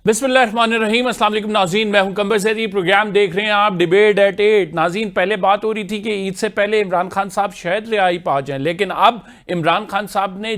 بسم اللہ الرحمن الرحیم. السلام علیکم ناظرین, میں ہوں قمر زیدی. پروگرام دیکھ رہے ہیں آپ ڈیبیٹ ایٹ 8. ناظرین, پہلے بات ہو رہی تھی کہ عید سے پہلے عمران خان صاحب شاید رہائی پا جائیں, لیکن اب عمران خان صاحب نے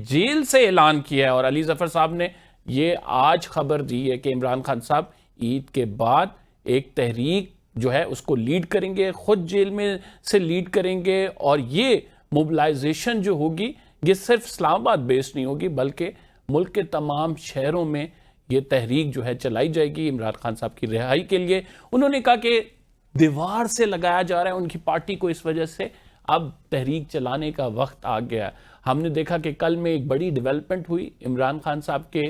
جیل سے اعلان کیا ہے, اور علی ظفر صاحب نے یہ آج خبر دی ہے کہ عمران خان صاحب عید کے بعد ایک تحریک جو ہے اس کو لیڈ کریں گے, خود جیل میں سے لیڈ کریں گے, اور یہ موبلائزیشن جو ہوگی یہ صرف اسلام آباد بیس نہیں ہوگی بلکہ ملک کے تمام شہروں میں یہ تحریک جو ہے چلائی جائے گی عمران خان صاحب کی رہائی کے لیے. انہوں نے کہا کہ دیوار سے لگایا جا رہا ہے ان کی پارٹی کو, اس وجہ سے اب تحریک چلانے کا وقت آ گیا. ہم نے دیکھا کہ کل میں ایک بڑی ڈیولپمنٹ ہوئی, عمران خان صاحب کے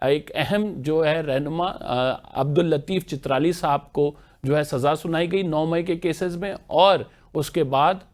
ایک اہم جو ہے رہنما عبداللطیف چترالی صاحب کو جو ہے سزا سنائی گئی 9 مئی کے کیسز میں, اور اس کے بعد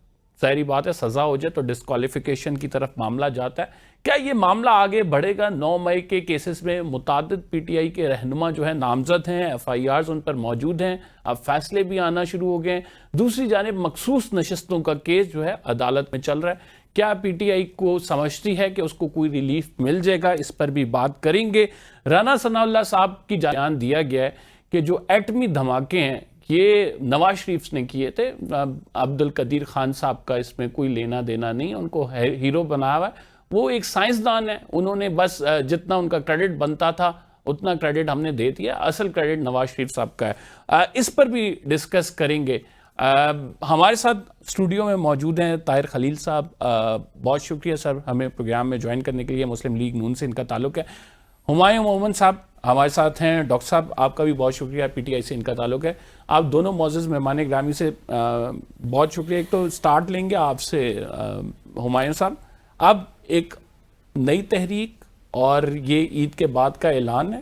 ظاہری بات ہے سزا ہو جائے تو ڈسکوالیفیکیشن کی طرف معاملہ جاتا ہے. کیا یہ معاملہ آگے بڑھے گا؟ 9 مئی کے کیسز میں متعدد پی ٹی آئی کے رہنما جو ہیں نامزد ہیں, ایف آئی آرز ان پر موجود ہیں, اب فیصلے بھی آنا شروع ہو گئے ہیں. دوسری جانب مخصوص نشستوں کا کیس جو ہے عدالت میں چل رہا ہے. کیا پی ٹی آئی کو سمجھتی ہے کہ اس کو کوئی ریلیف مل جائے گا؟ اس پر بھی بات کریں گے. رانا ثناء اللہ صاحب کی بیان دیا گیا ہے کہ جو ایٹمی دھماکے ہیں یہ نواز شریف نے کیے تھے, عبد القدیر خان صاحب کا اس میں کوئی لینا دینا نہیں, ان کو ہیرو بنایا ہوا ہے. وہ ایک سائنسدان ہے, انہوں نے بس جتنا ان کا کریڈٹ بنتا تھا اتنا کریڈٹ ہم نے دے دیا, اصل کریڈٹ نواز شریف صاحب کا ہے. اس پر بھی ڈسکس کریں گے. ہمارے ساتھ اسٹوڈیو میں موجود ہیں طاہر خلیل صاحب. بہت شکریہ سر ہمیں پروگرام میں جوائن کرنے کے لیے, مسلم لیگ نون سے ان کا تعلق ہے. ہمایوں مومن صاحب ہمارے ساتھ ہیں. ڈاکٹر صاحب آپ کا بھی بہت شکریہ, پی ٹی آئی سے ان کا تعلق ہے. آپ دونوں معزز مہمان گرامی سے بہت شکریہ. ایک تو سٹارٹ لیں گے آپ سے ہمایوں صاحب, اب ایک نئی تحریک اور یہ عید کے بعد کا اعلان ہے,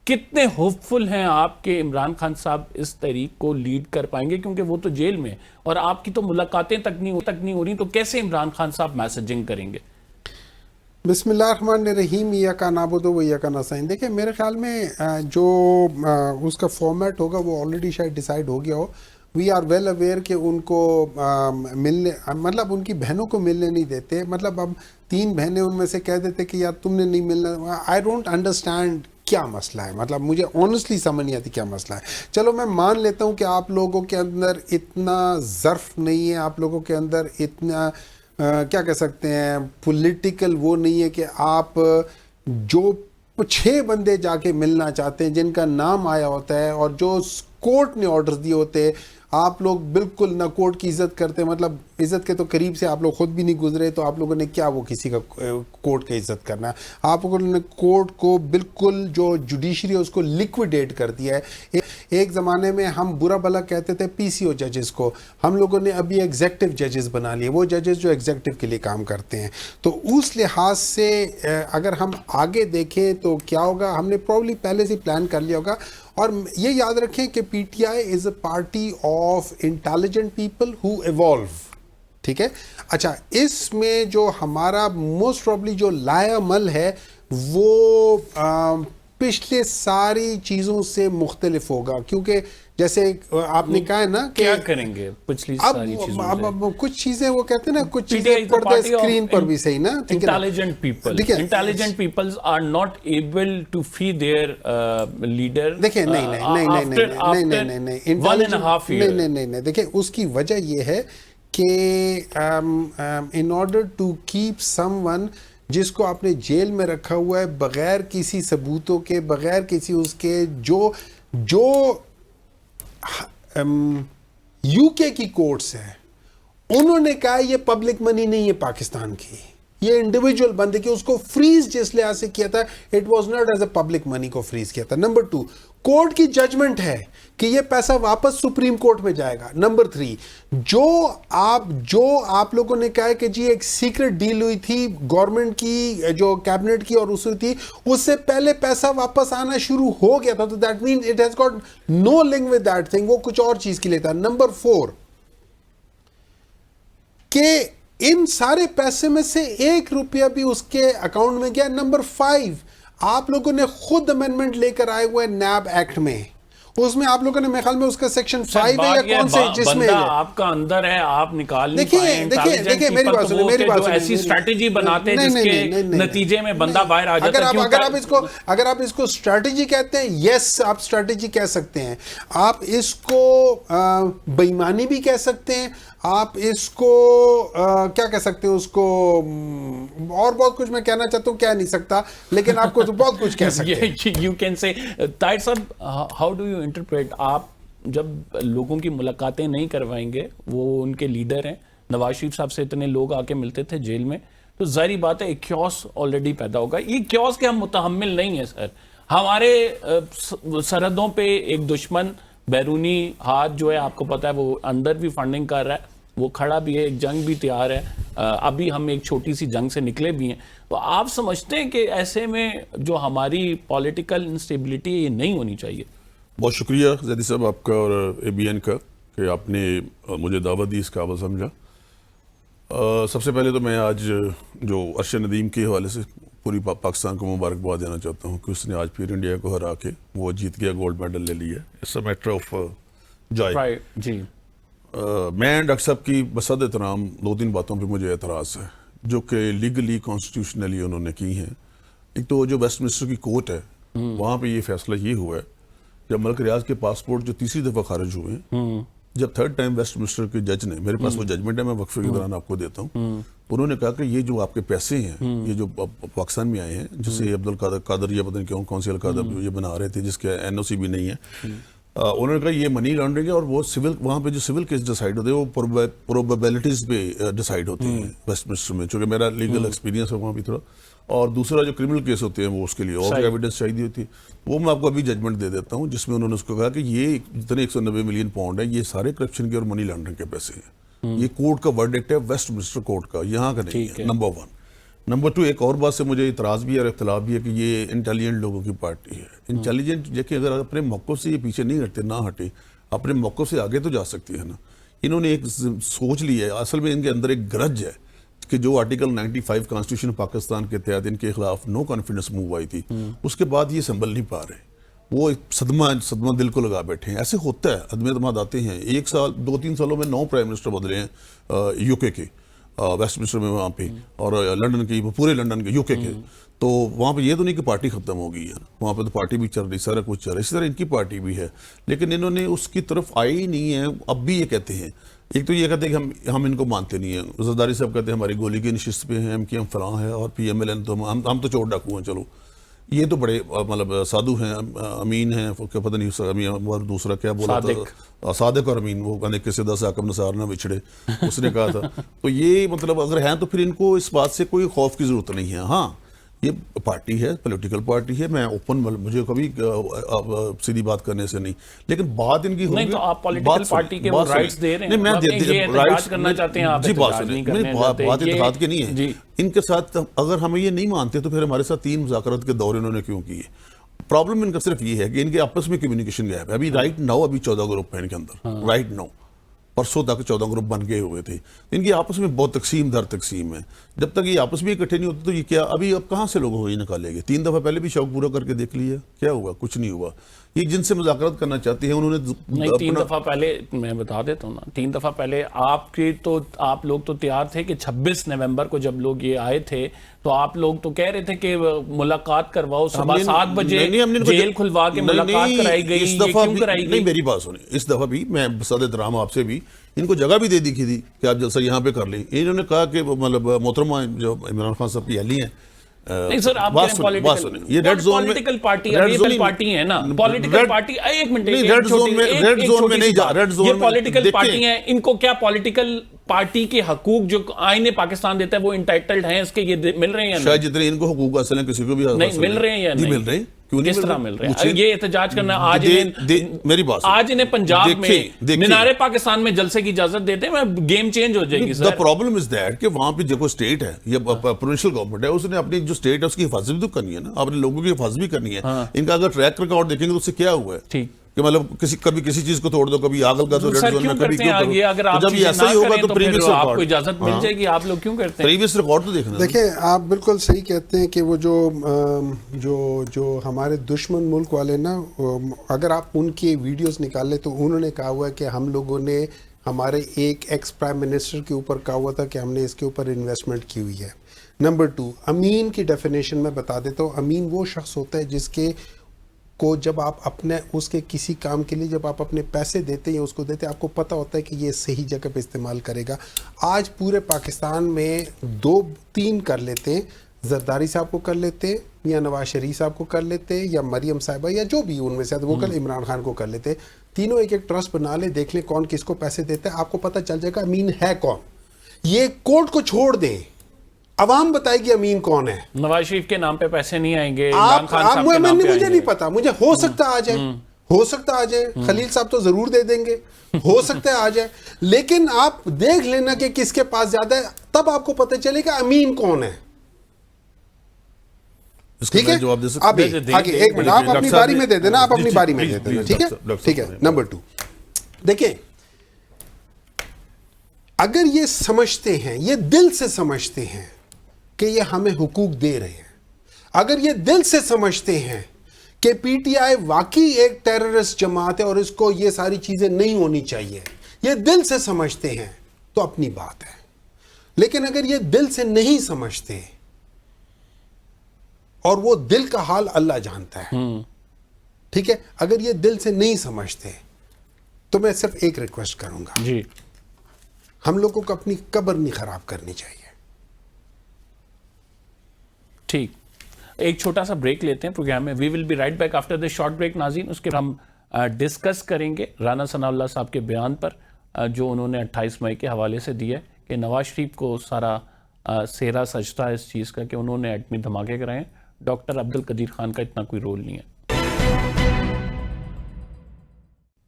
کتنے ہوپ فل ہیں آپ کہ عمران خان صاحب اس تحریک کو لیڈ کر پائیں گے؟ کیونکہ وہ تو جیل میں اور آپ کی تو ملاقاتیں تک نہیں ہو رہی, تو کیسے عمران خان صاحب میسجنگ کریں گے؟ بسم اللہ الرحمن الرحیم. ایاک نعبد و ایاک نستعین. دیکھیں میرے خیال میں جو اس کا فارمیٹ ہوگا وہ آلریڈی شاید ڈیسائیڈ ہو گیا ہو. وی آر ویل اویئر کہ ان کو ملنے, مطلب ان کی بہنوں کو ملنے نہیں دیتے. مطلب اب 3 بہنیں ان میں سے کہہ دیتے کہ یار تم نے نہیں ملنا. آئی ڈونٹ انڈرسٹینڈ کیا مسئلہ ہے, مطلب مجھے آنیسٹلی سمجھ نہیں آتی کیا مسئلہ ہے. چلو میں مان لیتا ہوں کہ آپ لوگوں کے اندر اتنا ظرف نہیں ہے, آپ لوگوں کے اندر اتنا کیا کہہ سکتے ہیں پولیٹیکل وہ نہیں ہے کہ آپ جو 6 بندے جا کے ملنا چاہتے ہیں جن کا نام آیا ہوتا ہے اور جو کورٹ نے آرڈرز دیے ہوتے ہیں, آپ لوگ بالکل نہ کورٹ کی عزت کرتے, مطلب عزت کے تو قریب سے آپ لوگ خود بھی نہیں گزرے, تو آپ لوگوں نے کیا وہ کسی کا کورٹ کا عزت کرنا ہے. آپ لوگوں نے کورٹ کو بالکل جو جوڈیشری ہے اس کو لیکویڈیٹ کر دیا ہے. ایک زمانے میں ہم برا بھلا کہتے تھے پی سی او ججز کو, ہم لوگوں نے ابھی ایگزیکٹو ججز بنا لیے, وہ ججز جو ایگزیکٹو کے لیے کام کرتے ہیں. تو اس لحاظ سے اگر ہم آگے دیکھیں تو کیا ہوگا, ہم نے پروبلی پہلے سے پلان کر لیا ہوگا. اور یہ یاد رکھیں کہ P T I is a party of intelligent people who evolve, ٹھیک ہے. اچھا, اس میں جو ہمارا موسٹ پروبلی جو لایا عمل ہے وہ پچھلے ساری چیزوں سے مختلف ہوگا, کیونکہ جیسے آپ نے کہا ہے نا کہ کیا کریں گے پچھلی ساری چیزوں سے. اب کچھ چیزیں وہ کہتے ہیں نا, کچھ چیزیں پردے اسکرین پر بھی صحیح نا, intelligent peoples are not able to fee their leader. دیکھیں نہیں, دیکھیں اس کی وجہ یہ ہے کہ in order to keep someone جس کو آپ نے جیل میں رکھا ہوا ہے بغیر کسی ثبوتوں کے, بغیر کسی اس کے, جو یو کے کی کورٹس ہیں انہوں نے کہا یہ پبلک منی نہیں ہے پاکستان کی, یہ انڈیویجول بندے کی, اس کو فریز جس لحاظ سے کیا تھا it was not as a public money کو فریز کیا تھا. نمبر 2, کورٹ کی ججمنٹ ہے کہ یہ پیسہ واپس سپریم کورٹ میں جائے گا. نمبر 3, جو آپ لوگوں نے کہا ہے کہ جی ایک سیکرٹ ڈیل ہوئی تھی گورنمنٹ کی, جو کیبنٹ کی اور اس تھی, اس سے پہلے پیسہ واپس آنا شروع ہو گیا تھا, تو that means it has got no link with that thing, وہ کچھ اور چیز کے لیے تھا. نمبر 4 کہ ان سارے پیسے میں سے 1 روپیہ بھی اس کے اکاؤنٹ میں گیا. نمبر 5 آپ لوگوں نے خود امینڈمنٹ لے کر آئے ہوئے نیب ایکٹ میں, اس میں آپ لوگوں نے میرے خیال میں اس کا سیکشن 5 ہے یا کون سے جس میں آپ کا اندر ہے آپ نکال نہیں پائیں. دیکھیں میری بات سنیں, میری بات سنیں, ایسی اسٹریٹجی بناتے ہیں جس کے نتیجے میں بندہ باہر آ جاتا ہے. اگر آپ اس کو اسٹریٹجی کہتے ہیں, یس آپ اسٹریٹجی کہہ سکتے ہیں, آپ اس کو بےایمانی بھی کہہ سکتے ہیں, آپ اس کو کیا کہہ سکتے ہیں, اس کو اور بہت کچھ میں کہنا چاہتا ہوں, کہہ نہیں سکتا, لیکن آپ کو تو بہت کچھ کہہ سکتے ہیں. یو کین سے طاہر صاحب, ہاؤ ڈو یو انٹرپریٹ, آپ جب لوگوں کی ملاقاتیں نہیں کروائیں گے, وہ ان کے لیڈر ہیں, نواز شریف صاحب سے اتنے لوگ آ کے ملتے تھے جیل میں, تو ظاہری بات ہے ایک کیوس آلریڈی پیدا ہوگا. یہ کیوس کے ہم متحمل نہیں ہیں سر. ہمارے سرحدوں پہ ایک دشمن بیرونی ہاتھ جو ہے, آپ کو پتا ہے وہ اندر بھی فنڈنگ کر رہا ہے, وہ کھڑا بھی ہے, ایک جنگ بھی تیار ہے, ابھی ہم ایک چھوٹی سی جنگ سے نکلے بھی ہیں. تو آپ سمجھتے ہیں کہ ایسے میں جو ہماری پولیٹیکل انسٹیبلٹی یہ نہیں ہونی چاہیے؟ بہت شکریہ زیدی صاحب آپ کا اور اے بی این کا کہ آپ نے مجھے دعوت دی, اس قابل سمجھا. سب سے پہلے تو میں آج جو ارشد ندیم کے حوالے سے پوری پاکستان کو مبارکباد دینا چاہتا ہوں کہ اس نے آج پھر انڈیا کو ہرا کے وہ جیت گیا, گولڈ میڈل لے لیا. It's a matter of joy. جی میں ڈاکٹر صاحب کی بصد احترام 2-3 باتوں پہ مجھے اعتراض ہے جو کہ لیگلی کانسٹیٹیوشنلی انہوں نے کی ہیں. ایک تو جو ویسٹ منسٹر کی کورٹ ہے وہاں پہ یہ فیصلہ یہ ہوا ہے, جب ملک ریاض کے پاسپورٹ جو تیسری دفعہ خارج ہوئے ہیں, جب 3rd ٹائم ویسٹ منسٹر کے جج نے, میرے پاس وہ ججمنٹ ہے, میں وقفے کے دوران آپ کو دیتا ہوں, انہوں نے کہا کہ یہ جو آپ کے پیسے ہیں یہ جو پاکستان میں آئے ہیں, جسے عبدالقادر یا پتہ نہیں کون سی القادر یہ بنا رہے تھے جس کے NOC بھی نہیں ہے, انہوں نے کہا یہ منی لانڈرنگ ہے, اور وہ سول وہاں پہ جو سول کیس ڈیسائیڈ ہوتے ہیں وہ پروبیبلٹیز پہ ڈیسائیڈ ہوتے ہیں ویسٹ منسٹر میں, چونکہ میرا لیگل ایکسپیرینس ہے وہاں بھی تھوڑا. اور دوسرا جو کرمنل کیس ہوتے ہیں وہ اس کے لیے اور ایویڈنس چاہیے ہوتی ہے, وہ میں آپ کو ابھی ججمنٹ دے دیتا ہوں, جس میں انہوں نے اس کو کہا کہ یہ جتنے 190 ملین پاؤنڈ ہے یہ سارے کرپشن کے اور منی لانڈرنگ کے پیسے ہیں. یہ کورٹ کا ورڈکٹ ہے, ویسٹ منسٹر کورٹ کا, یہاں کا نہیں ہے. نمبر 1. نمبر 2, ایک اور بات سے مجھے اعتراض بھی ہے اور اختلاف بھی ہے کہ یہ انٹیلیجنٹ لوگوں کی پارٹی ہے. انٹیلیجنٹ دیکھیں, اگر اپنے موقف سے یہ پیچھے نہیں ہٹتے, نہ ہٹے, اپنے موقف سے آگے تو جا سکتی ہے نا. انہوں نے ایک سوچ لی ہے, اصل میں ان کے اندر ایک گرج ہے کہ جو آرٹیکل 95 کانسٹیٹیوشن پاکستان کے تحت ان کے خلاف نو کانفیڈنس موو آئی تھی, اس کے بعد یہ سنبھل نہیں پا رہے, وہ ایک صدمہ دل کو لگا بیٹھے ہیں. ایسے ہوتا ہے, عدم اعتماد آتے ہیں. 1 سال 2-3 سالوں میں 9 پرائم منسٹر بدلے ہیں UK کے, ویسٹ منسٹر میں وہاں پہ, اور لنڈن کی, پورے لنڈن کے, UK کے. تو وہاں پہ یہ تو نہیں کہ پارٹی ختم ہو گئی ہے, وہاں پہ تو پارٹی بھی چل رہی, سارا کچھ چل رہا ہے. اسی طرح ان کی پارٹی بھی ہے, لیکن انہوں نے اس کی طرف آئی ہی نہیں ہے. اب بھی یہ کہتے ہیں, ایک تو یہ کہتے ہیں کہ ہم ان کو مانتے نہیں ہیں. زرداری صاحب کہتے ہیں ہماری گولی کی نشست پہ ہیں, MKM فلاں ہے, اور PMLN تو ہم تو چور ڈاکو ہیں. چلو یہ تو بڑے مطلب سادھو ہیں, امین ہیں, پتہ نہیں اور دوسرا کیا بولا تھا, صادق اور امین, وہ کہنے کہ سدا سے حاکم نثار نہ بچھڑے, اس نے کہا تھا. تو یہ مطلب اگر ہیں تو پھر ان کو اس بات سے کوئی خوف کی ضرورت نہیں ہے. ہاں یہ پارٹی ہے, پولیٹیکل پارٹی ہے, میں اوپن, مجھے کبھی سیدھی بات کرنے سے نہیں, لیکن بات ان کی ہوگی. نہیں تو آپ پولیٹیکل پارٹی کے وہ رائٹس دے رہے ہیں, میں احتجاج کرنا چاہتے ہیں, آپ احتجاج نہیں کرنے چاہتے. بات اتحاد کی نہیں ہے. ان کے ساتھ اگر ہمیں یہ نہیں مانتے تو پھر ہمارے ساتھ 3 مذاکرات کے دور انہوں نے کیوں کیے؟ پرابلم ان کا صرف یہ ہے کہ ان کے آپس میں کمیونیکیشن گیپ ہے. ابھی رائٹ ناؤ 14 گروپ ہیں ان کے اندر, رائٹ ناؤ, پرسوں تک 14 گروپ بن گئے ہوئے تھے. ان کی آپس میں بہت تقسیم در تقسیم ہے. جب تک یہ آپس میں اکٹھے نہیں ہوتے تو یہ کیا, ابھی اب کہاں سے لوگ ہوئی نکالے گے؟ 3 دفعہ پہلے بھی شوق پورا کر کے دیکھ لیا, کیا ہوا؟ کچھ نہیں ہوا. یہ جن سے مذاکرات کرنا چاہتے ہیں انہوں نے 3 دفعہ پہلے, میں بتا دیتا ہوں نا, 3 دفعہ پہلے آپ لوگ تو تیار تھے کہ 26 نومبر کو جب لوگ یہ آئے تھے تو آپ لوگ تو کہہ رہے تھے کہ ملاقات کرواؤ, صبح 7 بجے جیل کھلوا کے ملاقات کرائی گئی. یہ کیوں کرائی گئی؟ نہیں, میری بات سنیں, اس دفعہ بھی میں بصد احترام آپ سے بھی ان کو جگہ بھی دے دی تھی کہ آپ جلسہ یہاں پہ کر لیں. انہوں نے کہا کہ مطلب محترمہ جو عمران خان صاحب کی اہلی ہیں, نہیں سر, آپ پولیٹیکل پارٹی پارٹی ہے نا, پولیٹیکل پارٹی, ایک منٹ, یہ پولیٹیکل پارٹی ہیں, ان کو کیا پولیٹیکل پارٹی کے حقوق جو آئین پاکستان دیتا ہے وہ انٹائٹلڈ ہیں اس کے, یہ مل رہے ہیں؟ شاید جتنے ان کو حقوق حاصل ہیں کسی کو بھی نہیں مل رہے ہیں یا نہیں مل رہے. کس طرح مل رہے ہیں؟ یہ احتجاج کرنا میری بات, آج انہیں پنجاب میں مینار پاکستان میں جلسے کی اجازت دیتے ہیں, گیم چینج ہو جائے گی. The problem is that کہ وہاں پہ جو اسٹیٹ ہے یا پروونشل گورنمنٹ ہے, اس نے اپنی جو اسٹیٹ ہے اس کی حفاظت بھی تو کرنی ہے نا, اپنے لوگوں کی حفاظت بھی کرنی ہے. ان کا اگر ٹریک ریکارڈ دیکھیں گے تو اس سے کیا ہوا ہے, کہ مطلب کبھی کسی چیز کو توڑ دو, کبھی آگ لگا دو ریڈ سر زون کیوں میں, کبھی کرتے ہیں کیوں یہ؟ اگر آپ جب یہ ایسا ہی ہوگا تو پریویس آپ کو ریکارڈ, اجازت مل جائے گی, آپ لوگ کیوں کرتے ہیں؟ پریویس ریکارڈ تو دیکھنا. دیکھیں آپ بالکل صحیح کہتے ہیں کہ وہ جو ہمارے دشمن ملک والے نا, اگر آپ ان کی ویڈیوز نکال لیں تو انہوں نے کہا ہوا ہے کہ ہم لوگوں نے ہمارے ایک ایکس پرائم منسٹر کے اوپر کہا ہوا تھا کہ ہم نے اس کے اوپر انویسٹمنٹ کی ہوئی ہے. نمبر 2, امین کی ڈیفینیشن میں بتا دیتا ہوں. امین وہ شخص ہوتا ہے جس کے کو جب آپ اپنے اس کے کسی کام کے لیے جب آپ اپنے پیسے دیتے ہیں یا اس کو دیتے ہیں, آپ کو پتہ ہوتا ہے کہ یہ صحیح جگہ پہ استعمال کرے گا. آج پورے پاکستان میں 2-3 کر لیتے ہیں, زرداری صاحب کو کر لیتے, یا نواز شریف صاحب کو کر لیتے, یا مریم صاحبہ, یا جو بھی ان میں سے وہ کل عمران خان کو کر لیتے. تینوں ایک ٹرسٹ بنا لیں, دیکھ لیں کون کس کو پیسے دیتا ہے, آپ کو پتہ چل جائے گا امین ہے کون. یہ کورٹ کو چھوڑ دیں, عوام بتائے گی امین کون ہے. نواز شریف کے نام پہ پیسے نہیں آئیں گے, عمران خان صاحب کے نام پہ مجھے نہیں پتا, مجھے ہو سکتا آ جائے, ہو سکتا آ جائے, خلیل صاحب تو ضرور دے دیں گے, ہو سکتا ہے آ جائے, لیکن آپ دیکھ لینا کہ کس کے پاس زیادہ ہے, تب آپ کو پتہ چلے گا امین کون ہے. ٹھیک ہے, آگے ایک منٹ آپ اپنی باری میں دے دینا, آپ اپنی باری میں دے دینا. ٹھیک ہے, ٹھیک ہے. نمبر 2, دیکھیں اگر یہ سمجھتے ہیں, یہ دل سے سمجھتے ہیں کہ یہ ہمیں حقوق دے رہے ہیں, اگر یہ دل سے سمجھتے ہیں کہ پی ٹی آئی واقعی ایک ٹیررسٹ جماعت ہے اور اس کو یہ ساری چیزیں نہیں ہونی چاہیے, یہ دل سے سمجھتے ہیں تو اپنی بات ہے. لیکن اگر یہ دل سے نہیں سمجھتے, اور وہ دل کا حال اللہ جانتا ہے, ٹھیک ہے, اگر یہ دل سے نہیں سمجھتے تو میں صرف ایک ریکویسٹ کروں گا, جی ہم لوگوں کو اپنی قبر نہیں خراب کرنی چاہیے. ٹھیک, ایک چھوٹا سا بریک لیتے ہیں پروگرام میں. We will be right back after this short break. ناظرین, اس کے ہم ڈسکس کریں گے رانا ثناء اللہ صاحب کے بیان پر جو انہوں نے 28 مئی کے حوالے سے دیا ہے کہ نواز شریف کو سارا سیرا سجتا ہے اس چیز کا کہ انہوں نے ایٹمی دھماکے کرائے ہیں, ڈاکٹر عبدالقدیر خان کا اتنا کوئی رول نہیں ہے.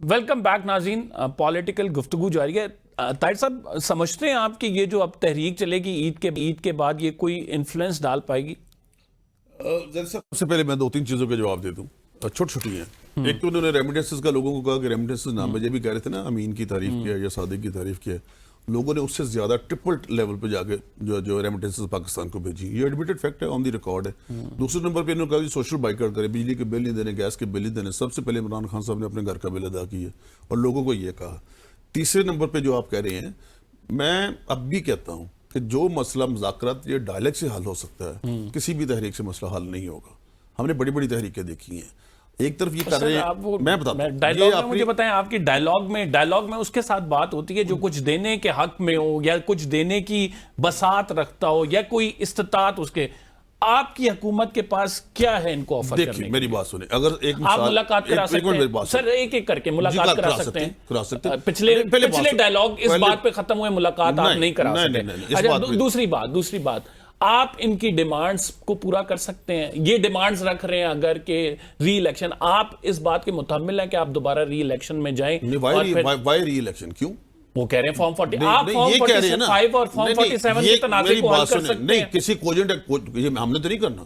ویلکم بیک ناظرین, پولیٹیکل گفتگو جاری ہے. طاہر صاحب, سمجھتے ہیں آپ کہ یہ جو اب تحریک چلے گی عید کے بعد, یہ کوئی انفلوئنس ڈال پائے گی؟ سب سے پہلے میں 2-3 چیزوں کے جواب دے دوں, چھوٹی ہیں. ایک تو انہوں نے ریمیڈنسز کا لوگوں کو کہا کہ ریمیڈنسز نام میں یہ بھی کہہ رہے تھے نا, امین کی تعریف کیا یا صادق کی تعریف کیا, لوگوں نے اس سے زیادہ ٹرپل لیول پہ جا کے جو ریمیڈنسز پاکستان کو بھیجی. یہ ایڈمیٹڈ فیکٹ ہے, آن دی ریکارڈ ہے. دوسرے نمبر پہ انہوں نے کہا کہ سوشل بائیکاٹ کرے, بجلی کے بل نہیں دینے, گیس کے بل نہیں دینے. سب سے پہلے عمران خان صاحب نے اپنے گھر کا بل ادا کیا اور لوگوں کو یہ کہا. تیسرے نمبر پہ جو آپ کہہ رہے ہیں, میں اب بھی کہتا ہوں کہ جو مسئلہ مذاکرات یا ڈائلیگ سے حل ہو سکتا ہے, کسی بھی تحریک سے مسئلہ حل نہیں ہوگا. ہم نے بڑی بڑی تحریکیں دیکھی ہیں. ایک طرف یہ کر رہے ہیں, میں بتاتا ہوں, ڈائیلاگ میں مجھے بتائیں, آپ کی ڈائیلاگ میں اس کے ساتھ بات ہوتی ہے جو کچھ دینے کے حق میں ہو یا کچھ دینے کی بساط رکھتا ہو یا کوئی استطاعت اس کے, آپ کی حکومت کے پاس کیا ہے ان کو آفر کرنے؟ دیکھیں میری بات سنیں, اگر ایک مثال آپ ملاقات کرا سکتے ہیں سر, ایک ایک کر کے ملاقات کرا سکتے ہیں. پچھلے ڈائیلاگ اس بات پہ ختم ہوئے, ملاقات آپ نہیں کرا سکتے. دوسری بات, آپ ان کی ڈیمانڈز کو پورا کر سکتے ہیں؟ یہ ڈیمانڈز رکھ رہے ہیں اگر کہ ری الیکشن, آپ اس بات کے متحمل ہیں کہ آپ دوبارہ ری الیکشن میں جائیں؟ وائی ری الیکشن کیوں؟ وہ کہہ رہے ہیں فارم 40, آپ فارم 45 اور فارم 47 کے تنازع کو حل کر سکتے ہیں. نہیں, کسی کوجنٹ ہم نے تو نہیں کرنا,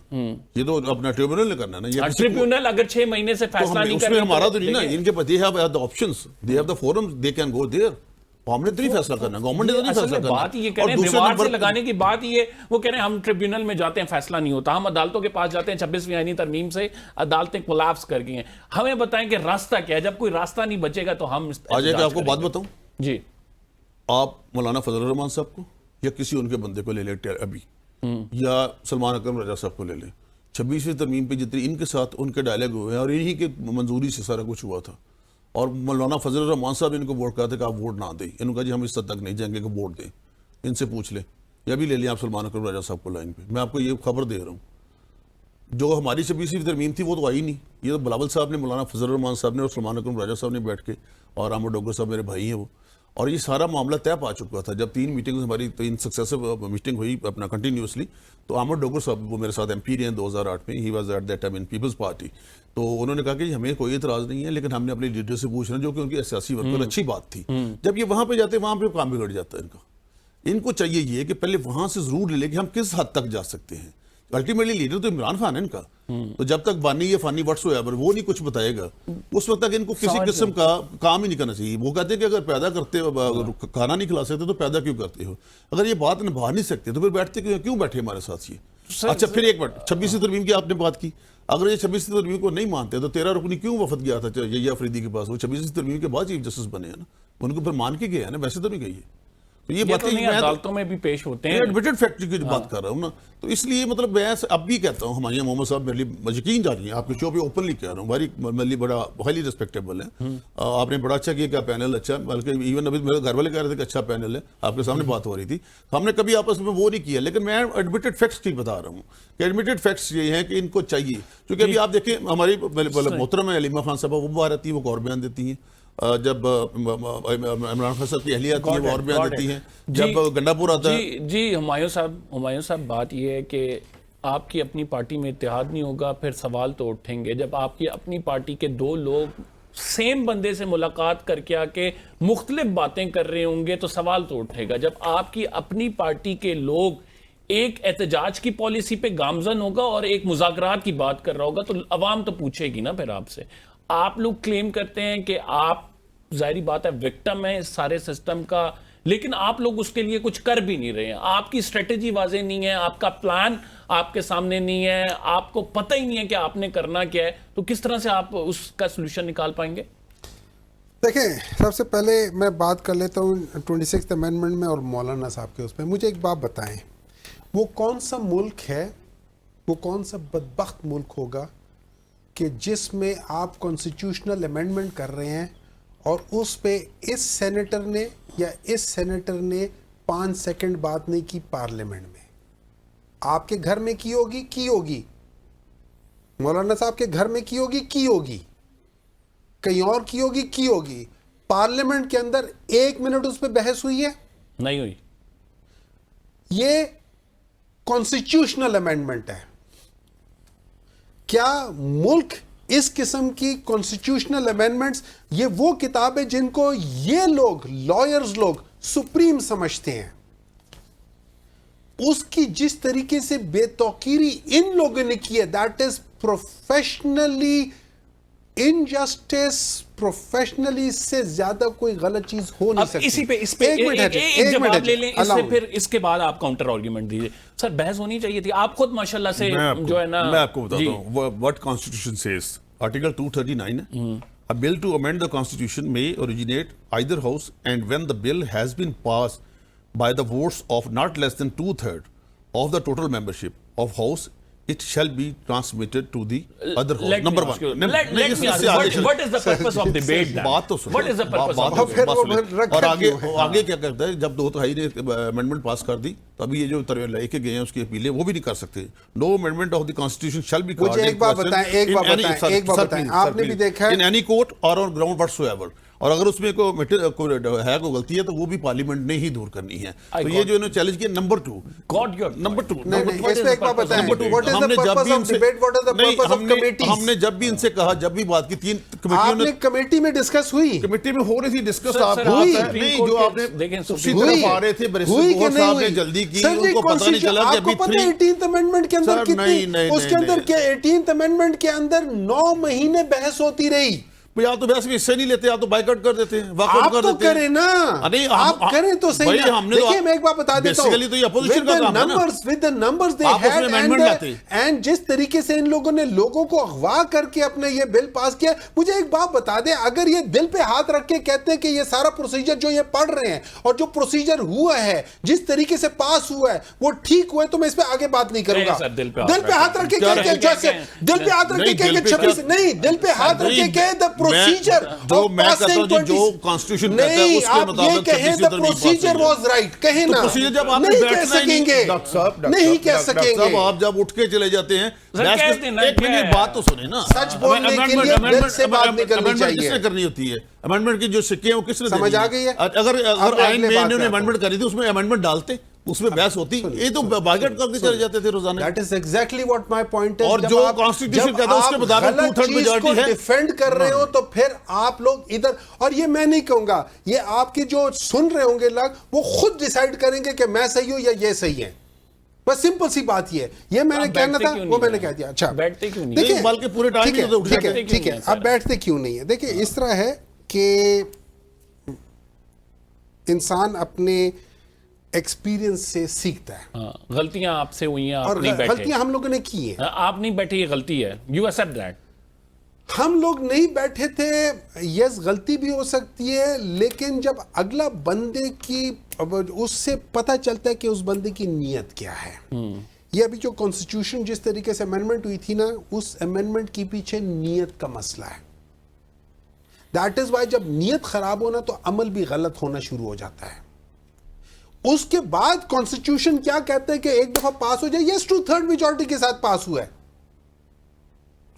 یہ تو اپنا ٹریبیونل نے کرنا نا. ٹریبیونل اگر 6 مہینے سے فیصلہ نہیں کرے, ہمارا تو نہیں نا, ان کے پاس they have the options, they have the forum, they can go there. ہم نے تو نہیں فیصلہ کرنا, گورنمنٹ نے تو نہیں فیصلہ کرنا. بات یہ کہہ رہے ہیں دیوار سے لگانے کی بات یہ, وہ کہہ رہے ہیں ہم ٹریبیونل میں جاتے ہیں فیصلہ نہیں ہوتا, ہم عدالتوں کے پاس جاتے ہیں. 26ویں آئینی ترمیم سے عدالتیں کولیپس کر گئی ہیں. ہمیں بتائیں کہ راستہ کیا ہے؟ جب کوئی راستہ نہیں بچے گا تو ہم آ جائے. آپ کو بات بتاؤں, جی, آپ مولانا فضل الرحمان صاحب کو یا کسی ان کے بندے کو لے لیں ابھی, یا سلمان اکرم رضا صاحب کو لے لیں. 26ویں ترمیم پہ جتنی ان کے ساتھ ان کے ڈائلیگ ہوئے ہیں اور انہی کے منظوری سے سارا کچھ ہوا تھا, اور مولانا فضل الرحمان صاحب ان کو ووٹ کہا تھا کہ آپ ووٹ نہ دیں. انہوں نے کہا جی ہم اس حد تک نہیں جائیں گے کہ ووٹ دیں. ان سے پوچھ لیں, یا بھی لے لیں آپ سلمان اکرم رضا صاحب کو لائن پہ. میں آپ کو یہ خبر دے رہا ہوں, جو ہماری 26ویں ترمیم تھی وہ تو آئی نہیں. یہ تو بلاول صاحب نے, مولانا فضل الرحمان صاحب نے اور سلمان اکرم رضا صاحب نے بیٹھ کے, اور احمد ڈوگر صاحب میرے بھائی ہیں وہ, اور یہ سارا معاملہ طے پا چکا تھا. جب 3 میٹنگز ہماری 3 سکسیسو میٹنگ ہوئی اپنا کنٹینیوسلی, تو احمد ڈوگر صاحب وہ میرے ساتھ ایم پی رہے ہیں 2008 میں, he was at that time in Peoples Party. تو انہوں نے کہا کہ ہمیں کوئی اعتراض نہیں ہے, لیکن ہم نے اپنے لیڈر سے پوچھنا, جو کہ ان کی سیاسی ورکر اچھی بات تھی. جب یہ وہاں پہ جاتے وہاں پہ کام بگڑ جاتا ہے ان کا. ان کو چاہیے یہ کہ پہلے وہاں سے ضرور لے لیں کہ ہم کس حد تک جا سکتے ہیں. الٹیمیٹلی لیڈر تو عمران خان ہے ان کا. تو جب تک بانی یا فانی وٹس وہ نہیں کچھ بتائے گا اس وقت تک ان کو کسی قسم کا کام ہی نہیں کرنا چاہیے. وہ کہتے ہیں کہ اگر پیدا کرتے ہو کھانا نہیں کھلا سکتے تو پیدا کیوں کرتے ہو؟ اگر یہ بات نبھا نہیں سکتے تو پھر بیٹھتے کیوں بیٹھے ہمارے ساتھ یہ؟ اچھا پھر ایک منٹ 26 ترمیم کی آپ نے بات کی. اگر یہ 26 ترمیم کو نہیں مانتے تو 13 رکنی کیوں وفد گیا تھا یحییٰ افریدی کے پاس؟ وہ 26 ترمیم کے بعد چیف جسٹس بنے ہیں نا, ان کو پھر مان کے گئے ہیں نا, ویسے تو نہیں گئی ہے. تو یہ باتیں عدالتوں میں بھی پیش ہوتے ہیں. ایڈمیٹڈ فیکٹ کی بات کر رہا ہوں نا. تو اس لیے مطلب میں اب بھی کہتا ہوں ہمایاں محمد صاحب میرے لیے یقین جانیے آپ کے شو پہ اوپنلی کہہ رہا ہوں میرے لیے بڑا ہائیلی ریسپیکٹیبل ہے. آپ نے بڑا اچھا کیا کہ پینل اچھا, بلکہ ایون ابھی میرے گھر والے کہہ رہے تھے کہ اچھا پینل ہے, آپ کے سامنے بات ہو رہی تھی. ہم نے کبھی آپس میں وہ نہیں کیا, لیکن میں ایڈمیٹڈ فیکٹس کی بتا رہا ہوں کہ ایڈمیٹڈ فیکٹس یہ ہیں کہ ان کو چاہیے. کیونکہ ابھی آپ دیکھیں ہماری محترم علیمہ خان صاحبہ وہ باہر آتی ہیں, وہ اور بیان دیتی ہیں. جب عمران خان صاحب کی اہلیہ آتی ہے وہ اور بیان دیتی ہیں. جب گنڈا پور آتا ہے جی ہمایوں صاحب بات یہ ہے کہ آپ کی اپنی پارٹی میں اتحاد نہیں ہوگا پھر سوال تو اٹھیں گے. جب آپ کی اپنی پارٹی کے دو لوگ سیم بندے سے ملاقات کر کے آ کے مختلف باتیں کر رہے ہوں گے تو سوال تو اٹھے گا. جب آپ کی اپنی پارٹی کے لوگ ایک احتجاج کی پالیسی پہ گامزن ہوگا اور ایک مذاکرات کی بات کر رہا ہوگا تو عوام تو پوچھے گی نا پھر آپ سے. آپ لوگ کلیم کرتے ہیں کہ آپ ظاہری بات ہے وکٹم ہیں اس سارے سسٹم کا, لیکن آپ لوگ اس کے لیے کچھ کر بھی نہیں رہے ہیں. آپ کی اسٹریٹجی واضح نہیں ہے, آپ کا پلان آپ کے سامنے نہیں ہے, آپ کو پتہ ہی نہیں ہے کہ آپ نے کرنا کیا ہے. تو کس طرح سے آپ اس کا سلوشن نکال پائیں گے؟ دیکھیں سب سے پہلے میں بات کر لیتا ہوں 26th امینڈمنٹ میں اور مولانا صاحب کے اس پہ. مجھے ایک بات بتائیں, وہ کون سا ملک ہے, وہ کون سا بدبخت ملک ہوگا کہ جس میں آپ کانسٹیٹیوشنل امینڈمنٹ کر رہے ہیں اور اس پہ اس سینیٹر نے یا اس سینیٹر نے 5 سیکنڈ بات نہیں کی پارلیمنٹ میں؟ آپ کے گھر میں کی ہوگی, مولانا صاحب کے گھر میں کی ہوگی, کہیں اور کی ہوگی. پارلیمنٹ کے اندر 1 منٹ اس پہ بحث ہوئی ہے؟ نہیں ہوئی. یہ کانسٹیٹیوشنل امینڈمنٹ ہے. کیا ملک اس قسم کی کانسٹیٹیوشنل امینڈمنٹس, یہ وہ کتاب ہے جن کو یہ لوگ لائرز لوگ سپریم سمجھتے ہیں, اس کی جس طریقے سے بے توقیری ان لوگوں نے کی ہے, that is professionally injustice, professionally اس سے زیادہ کوئی غلط چیز ہو نہیں سکتی. اسی پہ اس پہ ایک جواب لے لیں, اس سے پھر اس کے بعد آپ کاؤنٹر آرگیومنٹ دیجئے. سر بحث ہونی چاہیے تھی, آپ خود ماشاءاللہ سے جو ہے نا. میں آپ کو بتاتا ہوں what constitution says. Article 239 ہے, a bill to amend the constitution may originate either house and when the bill has been passed by the votes of not less than 2/3 of the total membership of house, it shall be transmitted to the other house. Number one. Let me ask you, what is the purpose of debate then? بات تو سنیں. What is the purpose of debate? اور آگے کیا کرتا ہے, جب 2 تہائی نے امینڈمنٹ پاس کر دی تو ابھی یہ جو لے کے گئے ہیں اس کی اپیلیں وہ بھی نہیں کر سکتے. No amendment of the constitution shall be called. مجھے ایک بات بتائیں, آپ نے بھی دیکھا ان اینی کورٹ اور آن گراؤنڈ واٹس ایور, اور اگر اس میں کوئی غلطی ہے تو وہ بھی پارلیمنٹ نے ہی دور کرنی ہے. تو یہ جو انہوں نے چیلنج کیا نمبر 2, اس پہ ایک بات بتائیں, ہم نے جب بھی ان سے کہا, جب بھی بات کی, 3 کمیٹیوں نے کمیٹی میں ڈسکس ہوئی, کمیٹی میں ہو رہی تھی ڈسکس. آپ نہیں جو آپ نے اسی طرف آ رہے تھے بریسٹر صاحب نے جلدی کی, ان کو پتہ نہیں چلا کہ ابھی 18th امینڈمنٹ کے اندر کتنی, اس کے اندر کیا 18th امینڈمنٹ کے اندر 9 مہینے بحث ہوتی رہی. آپ تو ویسے بھی حصے نہیں لیتے, آپ تو بائیکاٹ کر دیتے ہیں, واک آؤٹ کر دیتے ہیں. آپ تو کریں نا, آپ کریں تو صحیح نا. دیکھیں میں ایک بات بتا دیتا ہوں, بیسیکلی تو یہ اپوزیشن کا کام ہے نا, with the numbers they had and جس طریقے سے ان لوگوں نے لوگوں کو اغوا کر کے اپنے یہ بل پاس کیا. مجھے ایک بات بتا دیں, اگر یہ دل پہ ہاتھ رکھ کے کہتے ہیں کہ یہ سارا پروسیجر جو یہ پڑھ رہے ہیں اور جو پروسیجر ہوا ہے جس طریقے سے پاس ہوا ہے وہ ٹھیک ہوا ہے, تو میں اس پہ آگے بات نہیں کروں گا. دل پہ ہاتھ رکھ کے دل پہ ہاتھ رکھ کے کہ 26 نہیں, دل پہ ہاتھ رکھ کے کہ the procedure جو میں کہتا ہوں جو کانسٹیٹیوشن کہتا ہے اس کے مطابق کہیں the procedure was right, کہیں نا. نہیں کہہ سکیں گے, نہیں کہہ سکیں گے. آپ جب اٹھ کے چلے جاتے ہیں, ایک منٹ بات تو سنیں نا. سچ بولنے کے لیے دل سے بات نکلنی چاہیے. کس نے کرنی ہوتی ہے امینڈمنٹ کی جو سکے ہیں وہ کس نے سمجھ آ گئی ہے؟ اگر آئین میں انہوں نے امینڈمنٹ کری تھی اس میں امینڈمنٹ ڈالتے, اس میں بحث ہوتی, یہ تو باگٹ کر کے چلے جاتے تھے روزانہ. That is exactly what my point is. اور جو کانسٹیٹیوشن کہتا ہے اس کے مطابق 2/3 میجارٹی ہے. ڈیفینڈ کر رہے ہو تو پھر آپ لوگ ادھر, اور یہ میں نہیں کہوں گا, یہ آپ کی جو سن رہے ہوں گے لوگ وہ خود ڈیسائیڈ کریں گے کہ میں صحیح ہوں یا یہ صحیح ہے. بس سمپل سی بات یہ ہے, یہ میں نے کہنا تھا وہ میں نے کہہ دیا. اچھا بیٹھتے کیوں نہیں؟ دیکھیں بلکہ پورے ٹائم ٹھیک ہے ہی ٹھیک ہے, اب بیٹھتے کیوں نہیں ہے. دیکھیں اس طرح ہے کہ انسان اپنے ایکسپیرینس سے سیکھتا ہے. غلطیاں آپ سے ہوئی ہیں, آپ اور نہیں بیٹھے, غلطیاں ہم لوگوں نے کی ہیں. آپ نہیں بیٹھے, یہ غلطی ہے, یو ایکسپٹ دیٹ. ہم لوگ نہیں بیٹھے تھے, یس غلطی بھی ہو سکتی ہے, لیکن جب اگلا بندے کی اس سے پتہ چلتا ہے کہ اس بندے کی نیت کیا ہے. یہ ابھی جو کانسٹیٹیوشن جس طریقے سے امینڈمنٹ ہوئی تھی نا, اس امینڈمنٹ کی پیچھے نیت کا مسئلہ ہے. دیٹ از وائی جب نیت خراب ہونا تو عمل بھی غلط ہونا شروع ہو جاتا ہے. اس کے بعد کانسٹیٹیوشن کیا کہتے ہیں کہ ایک دفعہ پاس ہو جائے, یس 2/3 میجورٹی کے ساتھ پاس ہوا ہے,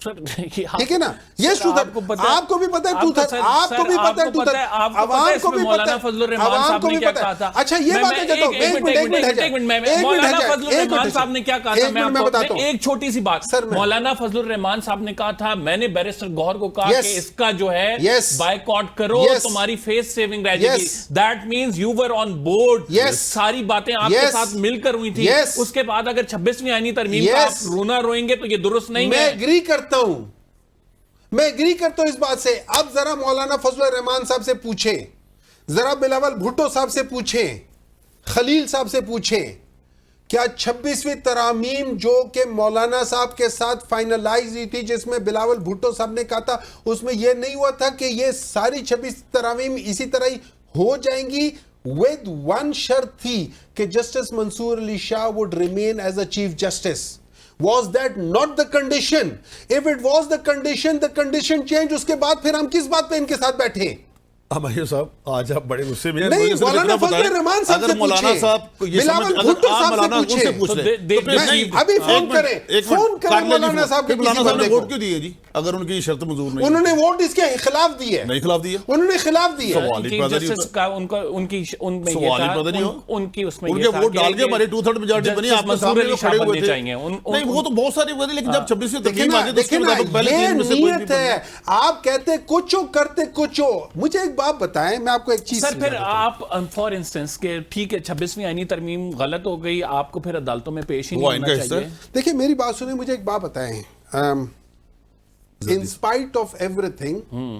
ٹھیک ہے نا, یس 2/3. آپ کو بھی پتا ہے 2/3, آپ کو بھی پتا ہے 2/3, عوام کو بھی پتا ہے, عوام کو بھی پتا ہے. اچھا یہ بات ہے, جاتا ہوں ایک منٹ مولانا فضل الرحمان صاحب نے کیا کہا تھا, میں بتاتا ہوں ایک چھوٹی سی بات. مولانا فضل الرحمان صاحب نے کہا تھا, میں نے بیرسٹر گوہر کو کہا کہ اس کا جو ہے بائیکاٹ کرو, تمہاری فیس سیونگ رہ جائے گی. That means you were on board, ساری باتیں آپ کے ساتھ مل کر ہوئی تھی. اس کے بعد اگر 26ویں آئینی ترمیم کا آپ رونا روئیں گے تو یہ درست نہیں ہے. میں ایگری کرتا ہوں اس بات سے. اب ذرا مولانا فضل الرحمان صاحب سے پوچھیں, ذرا بلاول بھٹو صاحب سے پوچھیں, خلیل صاحب سے پوچھیں, کیا 26ویں ترامیم جو کہ مولانا صاحب کے ساتھ فائنلائز ہوئی تھی, جس میں بلاول بھٹو صاحب نے کہا تھا, اس میں یہ نہیں ہوا تھا کہ یہ ساری 26 ترامیم اسی طرح ہی ہو جائیں گی, with one شرط تھی کہ justice Mansoor Ali Shah would remain as a chief justice. Was that not the condition? If it was the condition changed. اس کے بعد پھر ہم کس بات پہ ان کے ساتھ بیٹھے؟ امیر صاحب آج آپ بڑے غصے میں ہیں. نہیں, مولانا فضل الرحمان صاحب سے پوچھیں, بلاول بھٹو صاحب سے پوچھیں, ابھی فون کریں مولانا صاحب کے کسی بندے کو. ووٹ کیوں دیے جی اگر ان کی شرط منظور نہیں؟ انہوں نے ووٹ اس کے خلاف دیے. نہیں خلاف دیے, انہوں نے خلاف دیے. ان کی اس میں ان کے ووٹ ڈال کے ہماری 2/3 میجورٹی بنی, آپ کے سامنے کھڑے ہوئے تھے. نہیں وہ تو بہت سارے ہوئے تھے, لیکن جب 26ویں ترمیم آ گئی تو اس کے مطابق پہلے یہ نیت ہے. آپ کہتے کچھ ہو کرتے کچھ ہو. مجھے ایک بات بتائیں, میں آپ کو ایک چیز سر, پھر آپ فار انسٹنس کہ ٹھیک ہے 26ویں آئینی ترمیم غلط ہو گئی, آپ کو پھر عدالتوں میں پیش ہی نہیں ہونا چاہیے. دیکھیں میری بات سنیں, مجھے ایک بات بتائیں, in spite of every thing,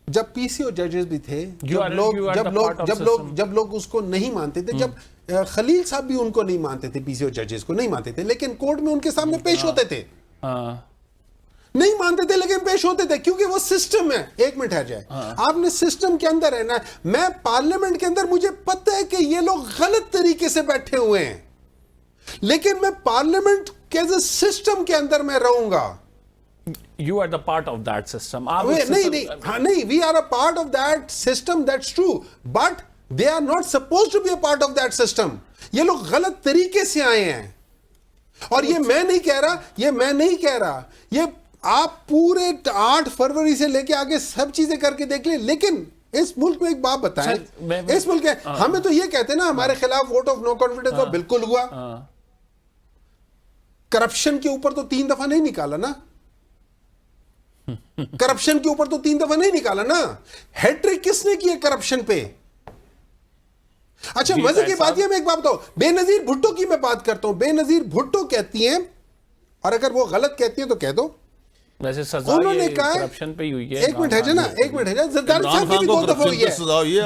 جب پی سی او ججز بھی تھے, جب لوگ اس کو نہیں مانتے تھے, جب خلیل صاحب بھی ان کو نہیں مانتے تھے, پی سی او ججز کو نہیں مانتے تھے, لیکن کورٹ میں ان کے سامنے پیش ہوتے تھے. نہیں مانتے تھے لیکن پیش ہوتے تھے, کیونکہ وہ سسٹم ہے. ایک منٹ ہے جائے, آپ نے سسٹم کے اندر رہنا ہے. میں پارلیمنٹ کے اندر, مجھے پتہ ہے کہ یہ لوگ غلط طریقے سے بیٹھے ہوئے ہیں, لیکن میں پارلیمنٹ کے سسٹم کے اندر میں رہوں گا. You are the part of that system. نہیں, we are a part of that system, that's true, but they are not supposed to be a part of that system. یہ لوگ غلط طریقے سے آئے ہیں, اور یہ میں نہیں کہہ رہا, یہ آپ پورے 8 فروری سے لے کے آگے سب چیزیں کر کے دیکھ لیں. لیکن اس ملک میں ایک بات بتائیں, اس ملک ہمیں تو یہ کہتے ہیں نا, ہمارے خلاف ووٹ آف نو کانفیڈنس بالکل ہوا. کرپشن کے اوپر تو 3 دفعہ نہیں نکالا نا, کرپشن کے اوپر تو 3 دفعہ نہیں نکالا نا. ہیٹرک کس نے کی ہے کرپشن پہ؟ اچھا مزے کی بات یہ, میں ایک بات بتاؤں, بے نظیر بھٹو کی میں بات کرتا ہوں. بے نظیر بھٹو کہتی ہیں, اور اگر وہ غلط کہتی ہیں تو کہہ دو, ویسے سزا یہ کرپشن پہ ہی ہوئی ہے. ایک منٹ ہے نا, ایک منٹ ہے, زرداری صاحب کی بھی 2 دفعہ ہوئی ہے,